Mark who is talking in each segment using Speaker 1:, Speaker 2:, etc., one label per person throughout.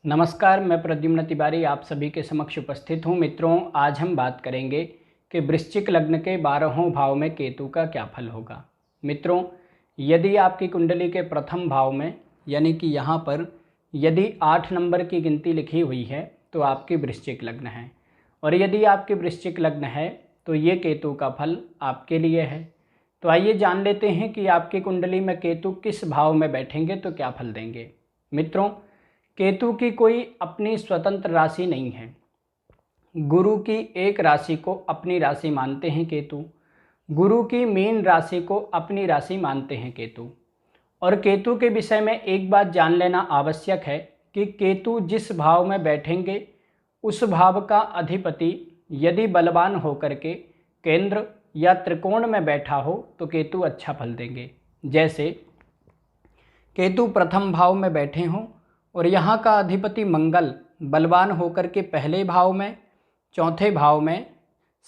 Speaker 1: नमस्कार, मैं प्रद्युम्न तिवारी आप सभी के समक्ष उपस्थित हूँ। मित्रों, आज हम बात करेंगे कि वृश्चिक लग्न के 12वें भाव में केतु का क्या फल होगा। मित्रों, यदि आपकी कुंडली के प्रथम भाव में यानी कि यहाँ पर यदि 8 नंबर की गिनती लिखी हुई है तो आपकी वृश्चिक लग्न है, और यदि आपकी वृश्चिक लग्न है तो ये केतु का फल आपके लिए है। तो आइए जान लेते हैं कि आपकी कुंडली में केतु किस भाव में बैठेंगे तो क्या फल देंगे। मित्रों, केतु की कोई अपनी स्वतंत्र राशि नहीं है। गुरु की एक राशि को अपनी राशि मानते हैं केतु। गुरु की मीन राशि को अपनी राशि मानते हैं केतु। और केतु के विषय में एक बात जान लेना आवश्यक है कि केतु जिस भाव में बैठेंगे उस भाव का अधिपति यदि बलवान होकर के केंद्र या त्रिकोण में बैठा हो तो केतु अच्छा फल देंगे। जैसे केतु प्रथम भाव में बैठे हों और यहाँ का अधिपति मंगल बलवान होकर के पहले भाव में, चौथे भाव में,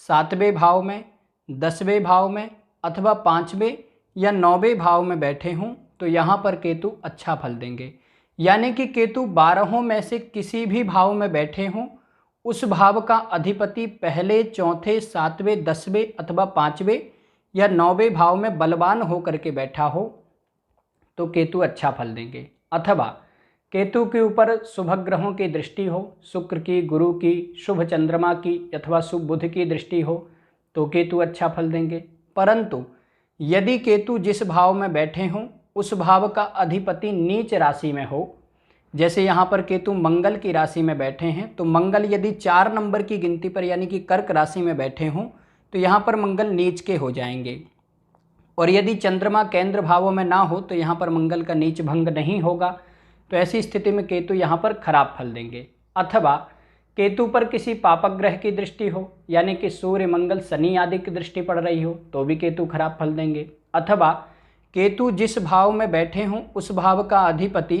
Speaker 1: 7वें भाव में, 10वें भाव में अथवा 5वें या 9वें भाव में बैठे हों तो यहाँ पर केतु अच्छा फल देंगे। यानी कि केतु 12 में से किसी भी भाव में बैठे हों, उस भाव का अधिपति पहले, चौथे, 7वें, 10वें अथवा 5वें या 9वें भाव में बलवान होकर के बैठा हो तो केतु अच्छा फल देंगे। अथवा केतु के ऊपर शुभ ग्रहों की दृष्टि हो, शुक्र की, गुरु की, शुभ चंद्रमा की अथवा शुभ बुध की दृष्टि हो तो केतु अच्छा फल देंगे। परंतु यदि केतु जिस भाव में बैठे हों उस भाव का अधिपति नीच राशि में हो, जैसे यहाँ पर केतु मंगल की राशि में बैठे हैं तो मंगल यदि 4 नंबर की गिनती पर यानी कि कर्क राशि में बैठे हों तो यहाँ पर मंगल नीच के हो जाएंगे। और यदि चंद्रमा केंद्र भावों में ना हो तो यहाँ पर मंगल का नीच भंग नहीं होगा, तो ऐसी स्थिति में केतु यहाँ पर खराब फल देंगे। अथवा केतु पर किसी पापक ग्रह की दृष्टि हो यानी कि सूर्य, मंगल, शनि आदि की दृष्टि पड़ रही हो तो भी केतु खराब फल देंगे। अथवा केतु जिस भाव में बैठे हों उस भाव का अधिपति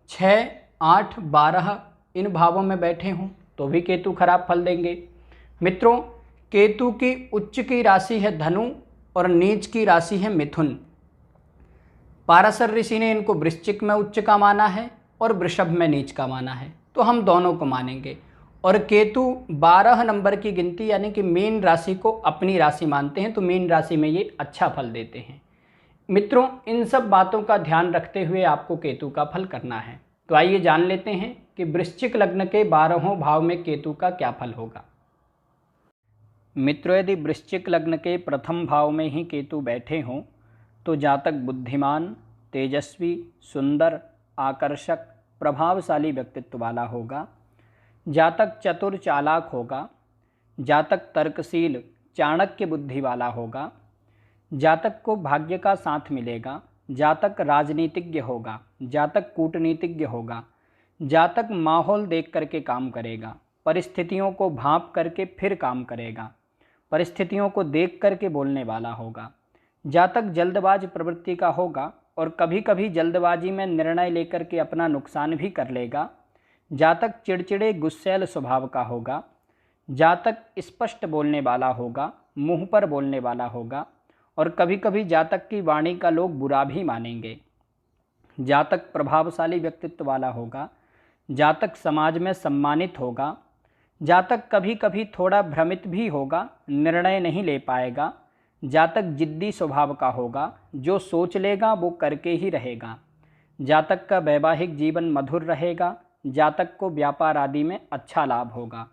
Speaker 1: 6, 8, 12 इन भावों में बैठे हों तो भी केतु खराब फल देंगे। मित्रों, केतु की उच्च की राशि है धनु और नीच की राशि है मिथुन। पाराशर ऋषि ने इनको वृश्चिक में उच्च का माना है और वृषभ में नीच का माना है, तो हम दोनों को मानेंगे। और केतु 12 नंबर की गिनती यानी कि मीन राशि को अपनी राशि मानते हैं, तो मीन राशि में ये अच्छा फल देते हैं। मित्रों, इन सब बातों का ध्यान रखते हुए आपको केतु का फल करना है। तो आइए जान लेते हैं कि वृश्चिक लग्न के 12वें भाव में केतु का क्या फल होगा। मित्रों, यदि वृश्चिक लग्न के प्रथम भाव में ही केतु बैठे हों तो जातक बुद्धिमान, तेजस्वी, सुंदर, आकर्षक, प्रभावशाली व्यक्तित्व वाला होगा। जातक चतुर, चालाक होगा। जातक तर्कशील, चाणक्य बुद्धि वाला होगा। जातक को भाग्य का साथ मिलेगा। जातक राजनीतिज्ञ होगा। जातक कूटनीतिज्ञ होगा। जातक माहौल देख करके काम करेगा। परिस्थितियों को भांप करके फिर काम करेगा। परिस्थितियों को देख करके बोलने वाला होगा। जातक जल्दबाज प्रवृत्ति का होगा और कभी कभी जल्दबाजी में निर्णय लेकर के अपना नुकसान भी कर लेगा। जातक चिड़चिड़े, गुस्सैल स्वभाव का होगा। जातक स्पष्ट बोलने वाला होगा, मुंह पर बोलने वाला होगा और कभी कभी जातक की वाणी का लोग बुरा भी मानेंगे। जातक प्रभावशाली व्यक्तित्व वाला होगा। जातक समाज में सम्मानित होगा। जातक कभी कभी थोड़ा भ्रमित भी होगा, निर्णय नहीं ले पाएगा। जातक जिद्दी स्वभाव का होगा, जो सोच लेगा वो करके ही रहेगा। जातक का वैवाहिक जीवन मधुर रहेगा। जातक को व्यापार आदि में अच्छा लाभ होगा।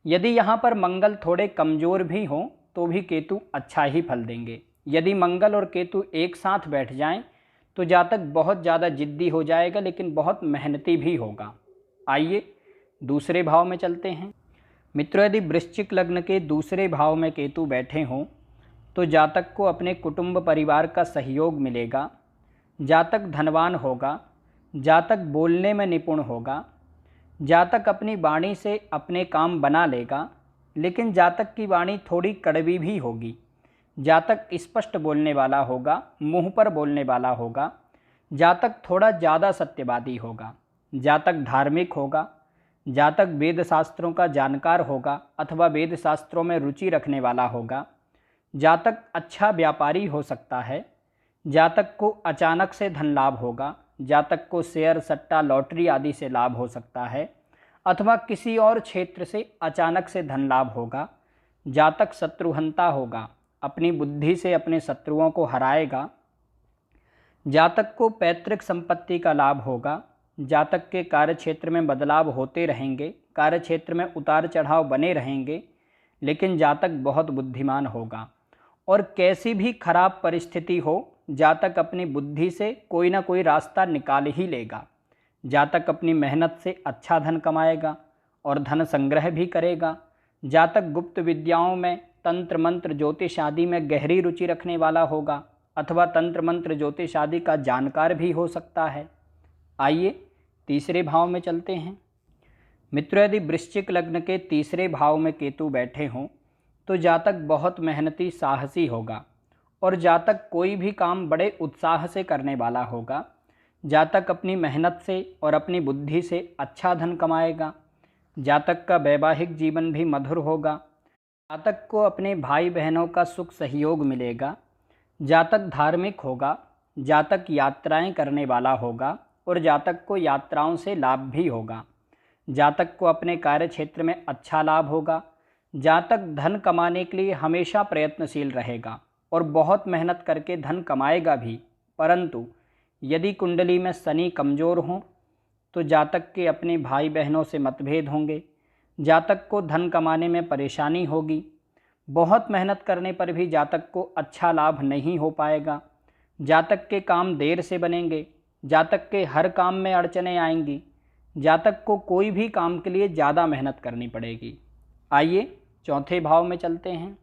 Speaker 1: यदि यहाँ पर मंगल थोड़े कमज़ोर भी हों तो भी केतु अच्छा ही फल देंगे। यदि मंगल और केतु एक साथ बैठ जाएं तो जातक बहुत ज़्यादा जिद्दी हो जाएगा लेकिन बहुत मेहनती भी होगा। आइए दूसरे भाव में चलते हैं। मित्रों, यदि वृश्चिक लग्न के दूसरे भाव में केतु बैठे हों तो जातक को अपने कुटुंब परिवार का सहयोग मिलेगा। जातक धनवान होगा। जातक बोलने में निपुण होगा। जातक अपनी वाणी से अपने काम बना लेगा, लेकिन जातक की वाणी थोड़ी कड़वी भी होगी। जातक स्पष्ट बोलने वाला होगा, मुंह पर बोलने वाला होगा। जातक थोड़ा ज़्यादा सत्यवादी होगा। जातक धार्मिक होगा। जातक वेद शास्त्रों का जानकार होगा अथवा वेद शास्त्रों में रुचि रखने वाला होगा। जातक अच्छा व्यापारी हो सकता है। जातक को अचानक से धन लाभ होगा। जातक को शेयर, सट्टा, लॉटरी आदि से लाभ हो सकता है। अथवा किसी और क्षेत्र से अचानक से धन लाभ होगा। जातक शत्रुहंता होगा, अपनी बुद्धि से अपने शत्रुओं को हराएगा। जातक को पैतृक संपत्ति का लाभ होगा। जातक के कार्यक्षेत्र में बदलाव होते रहेंगे, कार्यक्षेत्र में उतार चढ़ाव बने रहेंगे, लेकिन जातक बहुत बुद्धिमान होगा और कैसी भी खराब परिस्थिति हो, जातक अपनी बुद्धि से कोई ना कोई रास्ता निकाल ही लेगा। जातक अपनी मेहनत से अच्छा धन कमाएगा और धन संग्रह भी करेगा। जातक गुप्त विद्याओं में, तंत्र मंत्र ज्योतिष आदि में गहरी रुचि रखने वाला होगा अथवा तंत्र मंत्र ज्योतिष आदि का जानकार भी हो सकता है। आइए तीसरे भाव में चलते हैं। मित्रों, यदि वृश्चिक लग्न के तीसरे भाव में केतु बैठे हों तो जातक बहुत मेहनती साहसी होगा और जातक कोई भी काम बड़े उत्साह से करने वाला होगा। जातक अपनी मेहनत से और अपनी बुद्धि से अच्छा धन कमाएगा। जातक का वैवाहिक जीवन भी मधुर होगा। जातक को अपने भाई बहनों का सुख सहयोग मिलेगा। जातक धार्मिक होगा। जातक यात्राएं करने वाला होगा और जातक को यात्राओं से लाभ भी होगा। जातक को अपने कार्य क्षेत्र में अच्छा लाभ होगा। जातक धन कमाने के लिए हमेशा प्रयत्नशील रहेगा और बहुत मेहनत करके धन कमाएगा भी, परंतु यदि कुंडली में शनि कमज़ोर हों तो जातक के अपने भाई बहनों से मतभेद होंगे। जातक को धन कमाने में परेशानी होगी। बहुत मेहनत करने पर भी जातक को अच्छा लाभ नहीं हो पाएगा। जातक के काम देर से बनेंगे। जातक के हर काम में अड़चनें आएंगी। जातक को कोई भी काम के लिए ज़्यादा मेहनत करनी पड़ेगी। आइए चौथे भाव में चलते हैं।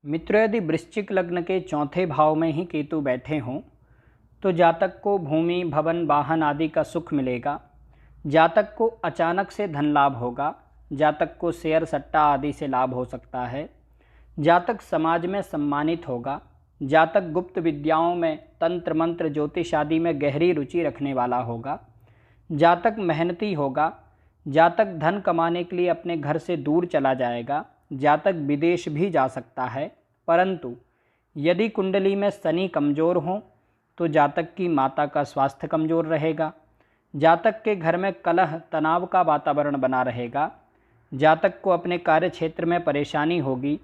Speaker 1: मित्रों, यदि वृश्चिक लग्न के चौथे भाव में ही केतु बैठे हों तो जातक को भूमि, भवन, वाहन आदि का सुख मिलेगा। जातक को अचानक से धन लाभ होगा। जातक को शेयर सट्टा आदि से लाभ हो सकता है। जातक समाज में सम्मानित होगा। जातक गुप्त विद्याओं में, तंत्र मंत्र ज्योतिष आदि में गहरी रुचि रखने वाला होगा। जातक मेहनती होगा। जातक धन कमाने के लिए अपने घर से दूर चला जाएगा। जातक विदेश भी जा सकता है, परंतु यदि कुंडली में शनि कमज़ोर हों तो जातक की माता का स्वास्थ्य कमज़ोर रहेगा। जातक के घर में कलह, तनाव का वातावरण बना रहेगा। जातक को अपने कार्य क्षेत्र में परेशानी होगी।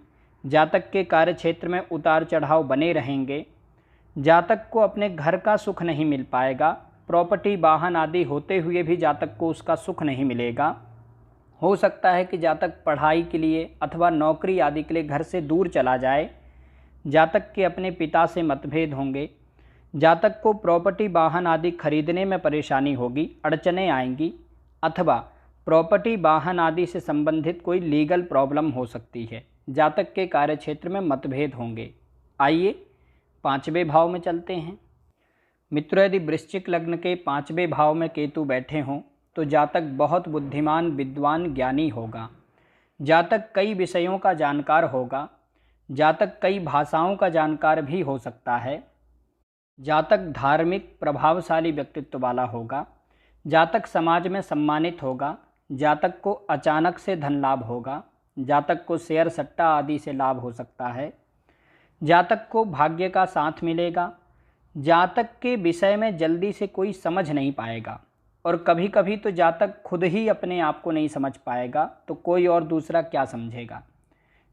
Speaker 1: जातक के कार्य क्षेत्र में उतार चढ़ाव बने रहेंगे। जातक को अपने घर का सुख नहीं मिल पाएगा। प्रॉपर्टी, वाहन आदि होते हुए भी जातक को उसका सुख नहीं मिलेगा। हो सकता है कि जातक पढ़ाई के लिए अथवा नौकरी आदि के लिए घर से दूर चला जाए। जातक के अपने पिता से मतभेद होंगे। जातक को प्रॉपर्टी, वाहन आदि खरीदने में परेशानी होगी, अड़चनें आएंगी, अथवा प्रॉपर्टी, वाहन आदि से संबंधित कोई लीगल प्रॉब्लम हो सकती है। जातक के कार्यक्षेत्र में मतभेद होंगे। आइए पांचवें भाव में चलते हैं। मित्रों, यदि वृश्चिक लग्न के पांचवें भाव में केतु बैठे हों तो जातक बहुत बुद्धिमान, विद्वान, ज्ञानी होगा। जातक कई विषयों का जानकार होगा। जातक कई भाषाओं का जानकार भी हो सकता है। जातक धार्मिक, प्रभावशाली व्यक्तित्व वाला होगा। जातक समाज में सम्मानित होगा। जातक को अचानक से धन लाभ होगा। जातक को शेयर सट्टा आदि से लाभ हो सकता है। जातक को भाग्य का साथ मिलेगा। जातक के विषय में जल्दी से कोई समझ नहीं पाएगा और कभी कभी तो जातक खुद ही अपने आप को नहीं समझ पाएगा तो कोई और दूसरा क्या समझेगा।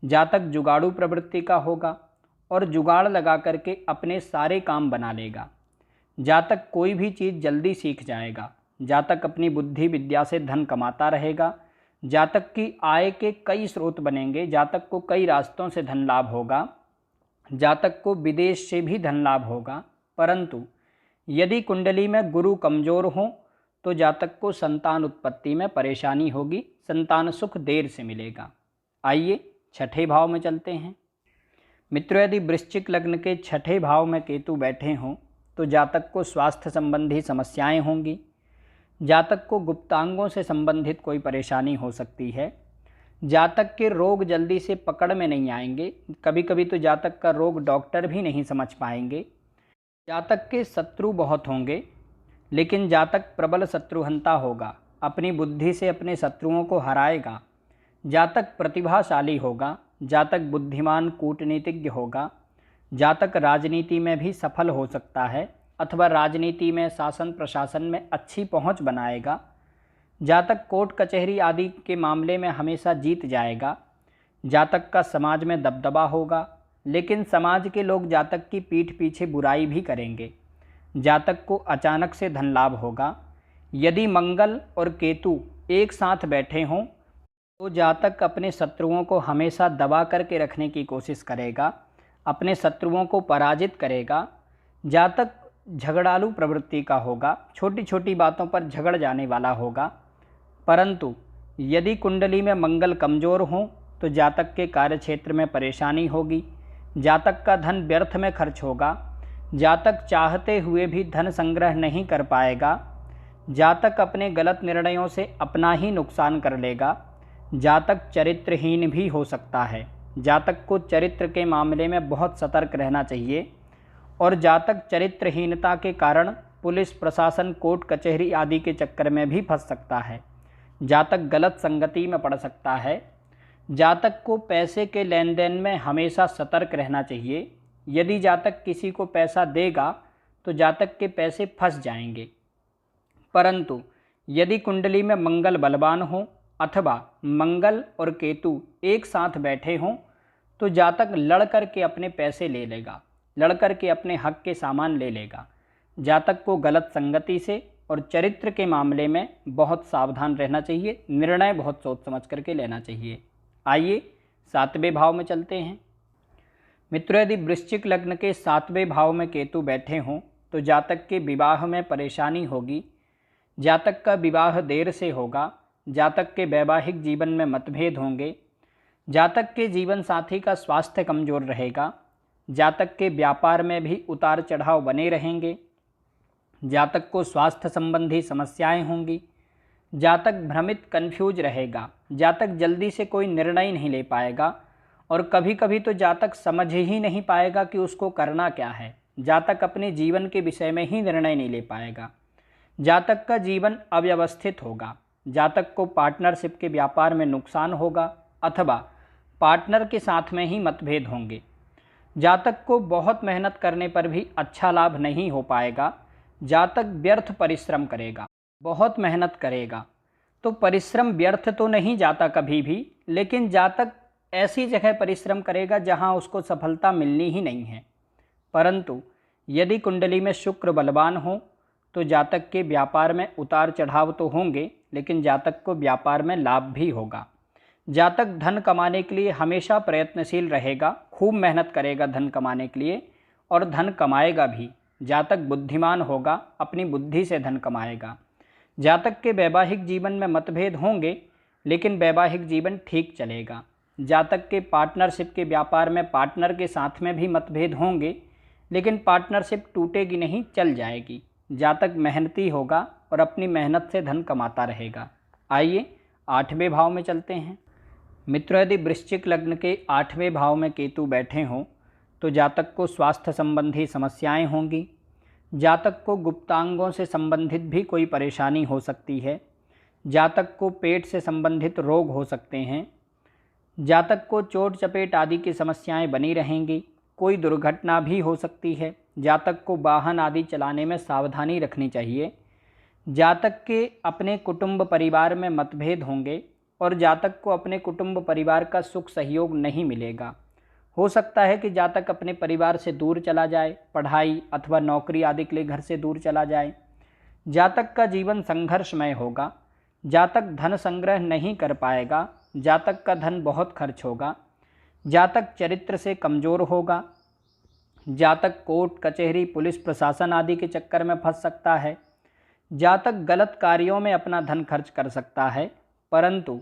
Speaker 1: जातक जुगाड़ू प्रवृत्ति का होगा और जुगाड़ लगा करके अपने सारे काम बना लेगा। जातक कोई भी चीज़ जल्दी सीख जाएगा। जातक अपनी बुद्धि विद्या से धन कमाता रहेगा। जातक की आय के कई स्रोत बनेंगे। जातक को कई रास्तों से धन लाभ होगा। जातक को विदेश से भी धन लाभ होगा, परंतु यदि कुंडली में गुरु कमज़ोर हो तो जातक को संतान उत्पत्ति में परेशानी होगी। संतान सुख देर से मिलेगा। आइए छठे भाव में चलते हैं। मित्रों, यदि वृश्चिक लग्न के छठे भाव में केतु बैठे हों तो जातक को स्वास्थ्य संबंधी समस्याएं होंगी। जातक को गुप्तांगों से संबंधित कोई परेशानी हो सकती है। जातक के रोग जल्दी से पकड़ में नहीं आएंगे। कभी कभी तो जातक का रोग डॉक्टर भी नहीं समझ पाएंगे। जातक के शत्रु बहुत होंगे, लेकिन जातक प्रबल शत्रुहंता होगा। अपनी बुद्धि से अपने शत्रुओं को हराएगा। जातक प्रतिभाशाली होगा। जातक बुद्धिमान, कूटनीतिज्ञ होगा। जातक राजनीति में भी सफल हो सकता है अथवा राजनीति में, शासन प्रशासन में अच्छी पहुंच बनाएगा। जातक कोर्ट कचहरी आदि के मामले में हमेशा जीत जाएगा। जातक का समाज में दबदबा होगा, लेकिन समाज के लोग जातक की पीठ पीछे बुराई भी करेंगे। जातक को अचानक से धन लाभ होगा। यदि मंगल और केतु एक साथ बैठे हों तो जातक अपने शत्रुओं को हमेशा दबा करके रखने की कोशिश करेगा, अपने शत्रुओं को पराजित करेगा। जातक झगड़ालू प्रवृत्ति का होगा, छोटी छोटी बातों पर झगड़ जाने वाला होगा। परंतु यदि कुंडली में मंगल कमज़ोर हो तो जातक के कार्यक्षेत्र में परेशानी होगी। जातक का धन व्यर्थ में खर्च होगा। जातक चाहते हुए भी धन संग्रह नहीं कर पाएगा। जातक अपने गलत निर्णयों से अपना ही नुकसान कर लेगा। जातक चरित्रहीन भी हो सकता है। जातक को चरित्र के मामले में बहुत सतर्क रहना चाहिए और जातक चरित्रहीनता के कारण पुलिस प्रशासन, कोर्ट कचहरी आदि के चक्कर में भी फंस सकता है। जातक गलत संगति में पड़ सकता है। जातक को पैसे के लेन देन में हमेशा सतर्क रहना चाहिए। यदि जातक किसी को पैसा देगा तो जातक के पैसे फंस जाएंगे। परंतु यदि कुंडली में मंगल बलवान हो अथवा मंगल और केतु एक साथ बैठे हों तो जातक लड़ कर के अपने पैसे ले लेगा, लड़ कर के अपने हक के सामान ले लेगा। जातक को गलत संगति से और चरित्र के मामले में बहुत सावधान रहना चाहिए। निर्णय बहुत सोच समझ करके लेना चाहिए। आइए 7वें भाव में चलते हैं। मित्रों, यदि वृश्चिक लग्न के 7वें भाव में केतु बैठे हों तो जातक के विवाह में परेशानी होगी। जातक का विवाह देर से होगा। जातक के वैवाहिक जीवन में मतभेद होंगे। जातक के जीवन साथी का स्वास्थ्य कमजोर रहेगा। जातक के व्यापार में भी उतार चढ़ाव बने रहेंगे। जातक को स्वास्थ्य संबंधी समस्याएं होंगी। जातक भ्रमित कन्फ्यूज रहेगा। जातक जल्दी से कोई निर्णय नहीं ले पाएगा और कभी कभी तो जातक समझ ही नहीं पाएगा कि उसको करना क्या है। जातक अपने जीवन के विषय में ही निर्णय नहीं ले पाएगा। जातक का जीवन अव्यवस्थित होगा। जातक को पार्टनरशिप के व्यापार में नुकसान होगा अथवा पार्टनर के साथ में ही मतभेद होंगे। जातक को बहुत मेहनत करने पर भी अच्छा लाभ नहीं हो पाएगा। जातक व्यर्थ परिश्रम करेगा, बहुत मेहनत करेगा तो परिश्रम व्यर्थ तो नहीं जाता कभी भी, लेकिन जातक ऐसी जगह परिश्रम करेगा जहां उसको सफलता मिलनी ही नहीं है। परंतु यदि कुंडली में शुक्र बलवान हो तो जातक के व्यापार में उतार चढ़ाव तो होंगे, लेकिन जातक को व्यापार में लाभ भी होगा। जातक धन कमाने के लिए हमेशा प्रयत्नशील रहेगा, खूब मेहनत करेगा धन कमाने के लिए और धन कमाएगा भी। जातक बुद्धिमान होगा, अपनी बुद्धि से धन कमाएगा। जातक के वैवाहिक जीवन में मतभेद होंगे, लेकिन वैवाहिक जीवन ठीक चलेगा। जातक के पार्टनरशिप के व्यापार में पार्टनर के साथ में भी मतभेद होंगे, लेकिन पार्टनरशिप टूटेगी नहीं, चल जाएगी। जातक मेहनती होगा और अपनी मेहनत से धन कमाता रहेगा। आइए 8वें भाव में चलते हैं। मित्रों, यदि वृश्चिक लग्न के 8वें भाव में केतु बैठे हों तो जातक को स्वास्थ्य संबंधी समस्याएं होंगी। जातक को गुप्तांगों से संबंधित भी कोई परेशानी हो सकती है। जातक को पेट से संबंधित रोग हो सकते हैं। जातक को चोट चपेट आदि की समस्याएं बनी रहेंगी। कोई दुर्घटना भी हो सकती है। जातक को वाहन आदि चलाने में सावधानी रखनी चाहिए। जातक के अपने कुटुंब परिवार में मतभेद होंगे और जातक को अपने कुटुंब परिवार का सुख सहयोग नहीं मिलेगा। हो सकता है कि जातक अपने परिवार से दूर चला जाए, पढ़ाई अथवा नौकरी आदि के लिए घर से दूर चला जाए। जातक का जीवन संघर्षमय होगा। जातक धन संग्रह नहीं कर पाएगा। जातक का धन बहुत खर्च होगा। जातक चरित्र से कमज़ोर होगा। जातक कोर्ट कचहरी पुलिस प्रशासन आदि के चक्कर में फंस सकता है। जातक गलत कार्यों में अपना धन खर्च कर सकता है। परंतु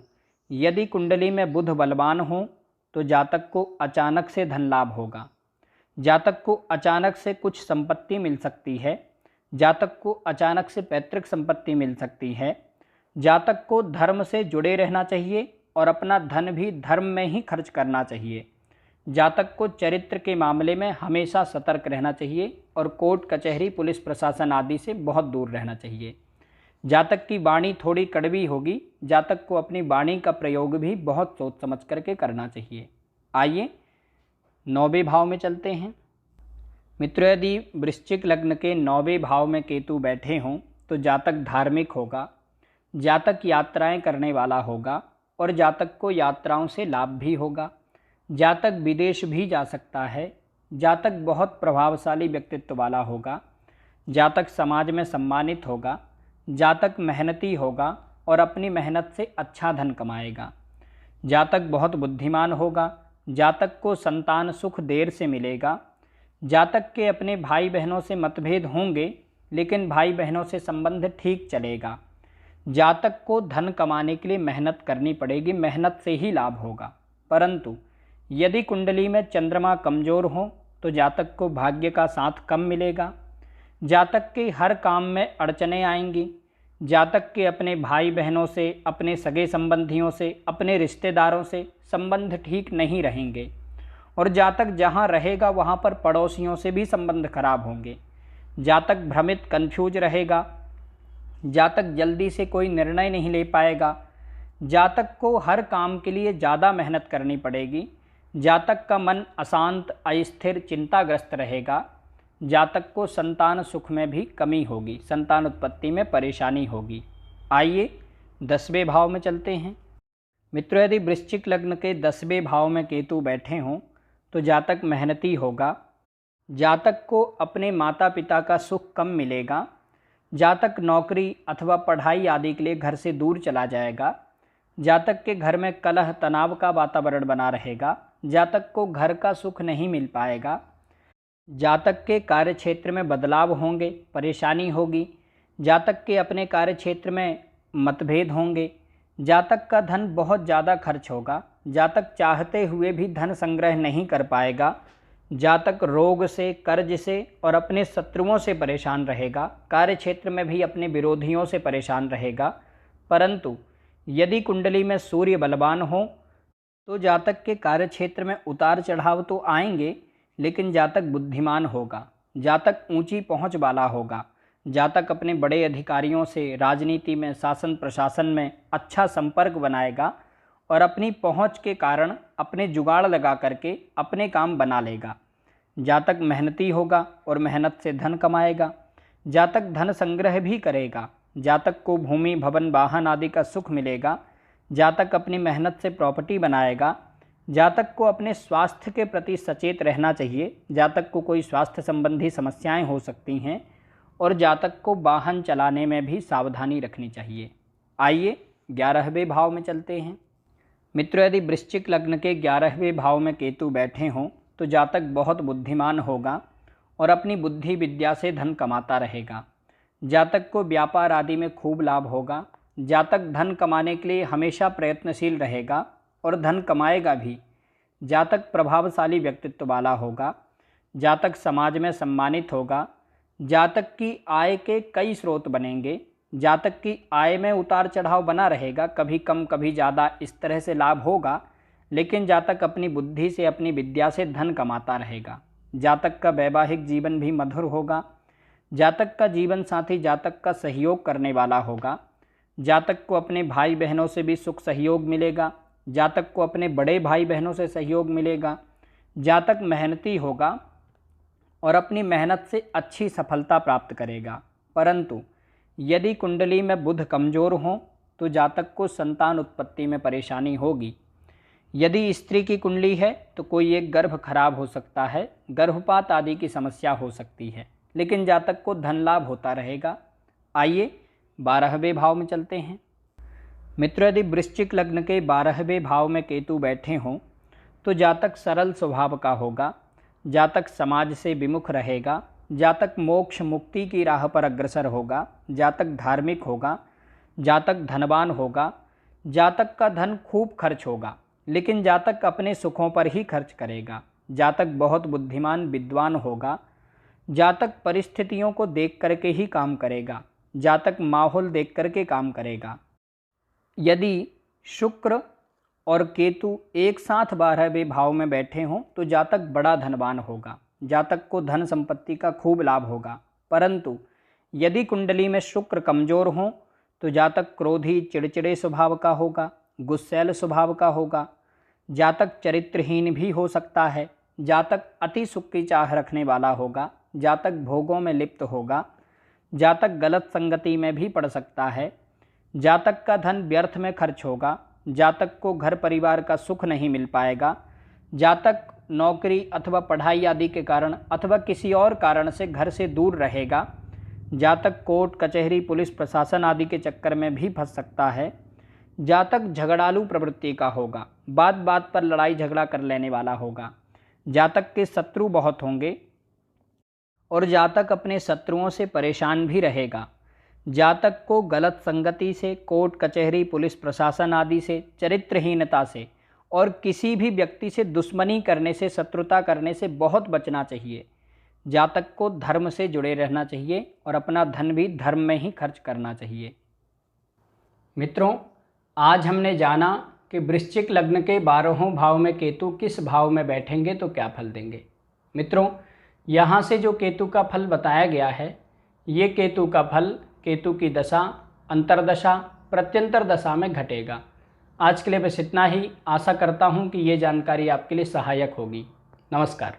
Speaker 1: यदि कुंडली में बुध बलवान हो तो जातक को अचानक से धन लाभ होगा। जातक को अचानक से कुछ संपत्ति मिल सकती है। जातक को अचानक से पैतृक संपत्ति मिल सकती है। जातक को धर्म से जुड़े रहना चाहिए और अपना धन भी धर्म में ही खर्च करना चाहिए। जातक को चरित्र के मामले में हमेशा सतर्क रहना चाहिए और कोर्ट कचहरी पुलिस प्रशासन आदि से बहुत दूर रहना चाहिए। जातक की वाणी थोड़ी कड़वी होगी। जातक को अपनी वाणी का प्रयोग भी बहुत सोच समझ करके करना चाहिए। आइए 9वें भाव में चलते हैं। मित्रों, यदि वृश्चिक लग्न के 9वें भाव में केतु बैठे हों तो जातक धार्मिक होगा। जातक यात्राएं करने वाला होगा और जातक को यात्राओं से लाभ भी होगा। जातक विदेश भी जा सकता है। जातक बहुत प्रभावशाली व्यक्तित्व वाला होगा। जातक समाज में सम्मानित होगा। जातक मेहनती होगा और अपनी मेहनत से अच्छा धन कमाएगा। जातक बहुत बुद्धिमान होगा। जातक को संतान सुख देर से मिलेगा। जातक के अपने भाई बहनों से मतभेद होंगे, लेकिन भाई बहनों से संबंध ठीक चलेगा। जातक को धन कमाने के लिए मेहनत करनी पड़ेगी, मेहनत से ही लाभ होगा। परंतु यदि कुंडली में चंद्रमा कमज़ोर हो तो जातक को भाग्य का साथ कम मिलेगा। जातक के हर काम में अड़चनें आएंगी। जातक के अपने भाई बहनों से, अपने सगे संबंधियों से, अपने रिश्तेदारों से संबंध ठीक नहीं रहेंगे और जातक जहाँ रहेगा वहाँ पर पड़ोसियों से भी संबंध खराब होंगे। जातक भ्रमित कन्फ्यूज रहेगा। जातक जल्दी से कोई निर्णय नहीं ले पाएगा। जातक को हर काम के लिए ज़्यादा मेहनत करनी पड़ेगी। जातक का मन अशांत, अस्थिर, चिंताग्रस्त रहेगा। जातक को संतान सुख में भी कमी होगी, संतान उत्पत्ति में परेशानी होगी। आइए 10वें भाव में चलते हैं। मित्रों, यदि वृश्चिक लग्न के 10वें भाव में केतु बैठे हों तो जातक मेहनती होगा। जातक को अपने माता पिता का सुख कम मिलेगा। जातक नौकरी अथवा पढ़ाई आदि के लिए घर से दूर चला जाएगा। जातक के घर में कलह तनाव का वातावरण बना रहेगा। जातक को घर का सुख नहीं मिल पाएगा। जातक के कार्य क्षेत्र में बदलाव होंगे, परेशानी होगी। जातक के अपने कार्य क्षेत्र में मतभेद होंगे। जातक का धन बहुत ज़्यादा खर्च होगा। जातक चाहते हुए भी धन संग्रह नहीं कर पाएगा। जातक रोग से, कर्ज से और अपने शत्रुओं से परेशान रहेगा। कार्य क्षेत्र में भी अपने विरोधियों से परेशान रहेगा। परंतु यदि कुंडली में सूर्य बलवान हो तो जातक के कार्य क्षेत्र में उतार चढ़ाव तो आएंगे, लेकिन जातक बुद्धिमान होगा। जातक ऊंची पहुंच वाला होगा। जातक अपने बड़े अधिकारियों से राजनीति में, शासन प्रशासन में अच्छा संपर्क बनाएगा और अपनी पहुंच के कारण अपने जुगाड़ लगा करके अपने काम बना लेगा। जातक मेहनती होगा और मेहनत से धन कमाएगा। जातक धन संग्रह भी करेगा। जातक को भूमि, भवन, वाहन आदि का सुख मिलेगा। जातक अपनी मेहनत से प्रॉपर्टी बनाएगा। जातक को अपने स्वास्थ्य के प्रति सचेत रहना चाहिए। जातक को कोई स्वास्थ्य संबंधी समस्याएं हो सकती हैं और जातक को वाहन चलाने में भी सावधानी रखनी चाहिए। आइए 11वें भाव में चलते हैं। मित्रों, यदि वृश्चिक लग्न के 11वें भाव में केतु बैठे हों तो जातक बहुत बुद्धिमान होगा और अपनी बुद्धि विद्या से धन कमाता रहेगा। जातक को व्यापार आदि में खूब लाभ होगा। जातक धन कमाने के लिए हमेशा प्रयत्नशील रहेगा और धन कमाएगा भी। जातक प्रभावशाली व्यक्तित्व वाला होगा। जातक समाज में सम्मानित होगा। जातक की आय के कई स्रोत बनेंगे। जातक की आय में उतार चढ़ाव बना रहेगा, कभी कम कभी ज़्यादा, इस तरह से लाभ होगा, लेकिन जातक अपनी बुद्धि से, अपनी विद्या से धन कमाता रहेगा। जातक का वैवाहिक जीवन भी मधुर होगा। जातक का जीवन साथी जातक का सहयोग करने वाला होगा। जातक को अपने भाई बहनों से भी सुख सहयोग मिलेगा। जातक को अपने बड़े भाई बहनों से सहयोग मिलेगा। जातक मेहनती होगा और अपनी मेहनत से अच्छी सफलता प्राप्त करेगा। परंतु यदि कुंडली में बुध कमज़ोर हो तो जातक को संतान उत्पत्ति में परेशानी होगी। यदि स्त्री की कुंडली है तो कोई एक गर्भ खराब हो सकता है, गर्भपात आदि की समस्या हो सकती है, लेकिन जातक को धन लाभ होता रहेगा। आइए 12वें भाव में चलते हैं। मित्रों, यदि वृश्चिक लग्न के 12वें भाव में केतु बैठे हों तो जातक सरल स्वभाव का होगा। जातक समाज से विमुख रहेगा। जातक मोक्ष मुक्ति की राह पर अग्रसर होगा। जातक धार्मिक होगा। जातक धनवान होगा। जातक का धन खूब खर्च होगा, लेकिन जातक अपने सुखों पर ही खर्च करेगा। जातक बहुत बुद्धिमान विद्वान होगा। जातक परिस्थितियों को देख करके ही काम करेगा। जातक माहौल देख करके काम करेगा। यदि शुक्र और केतु एक साथ 12वें भाव में बैठे हों तो जातक बड़ा धनवान होगा। जातक को धन संपत्ति का खूब लाभ होगा। परंतु यदि कुंडली में शुक्र कमज़ोर हों तो जातक क्रोधी, चिड़चिड़े स्वभाव का होगा, गुस्सैल स्वभाव का होगा। जातक चरित्रहीन भी हो सकता है। जातक अति सुख की चाह रखने वाला होगा। जातक भोगों में लिप्त होगा। जातक गलत संगति में भी पड़ सकता है। जातक का धन व्यर्थ में खर्च होगा, जातक को घर परिवार का सुख नहीं मिल पाएगा, जातक नौकरी अथवा पढ़ाई आदि के कारण अथवा किसी और कारण से घर से दूर रहेगा, जातक कोर्ट कचहरी पुलिस प्रशासन आदि के चक्कर में भी फंस सकता है, जातक झगड़ालू प्रवृत्ति का होगा, बात बात पर लड़ाई झगड़ा कर लेने वाला होगा, जातक के शत्रु बहुत होंगे और जातक अपने शत्रुओं से परेशान भी रहेगा। जातक को गलत संगति से, कोर्ट कचहरी पुलिस प्रशासन आदि से, चरित्रहीनता से और किसी भी व्यक्ति से दुश्मनी करने से, शत्रुता करने से बहुत बचना चाहिए। जातक को धर्म से जुड़े रहना चाहिए और अपना धन भी धर्म में ही खर्च करना चाहिए। मित्रों, आज हमने जाना कि वृश्चिक लग्न के 12वें भाव में केतु किस भाव में बैठेंगे तो क्या फल देंगे। मित्रों, यहाँ से जो केतु का फल बताया गया है, ये केतु का फल केतु की दशा, अंतरदशा, प्रत्यंतर दशा में घटेगा। आज के लिए बस इतना ही। आशा करता हूँ कि ये जानकारी आपके लिए सहायक होगी। नमस्कार।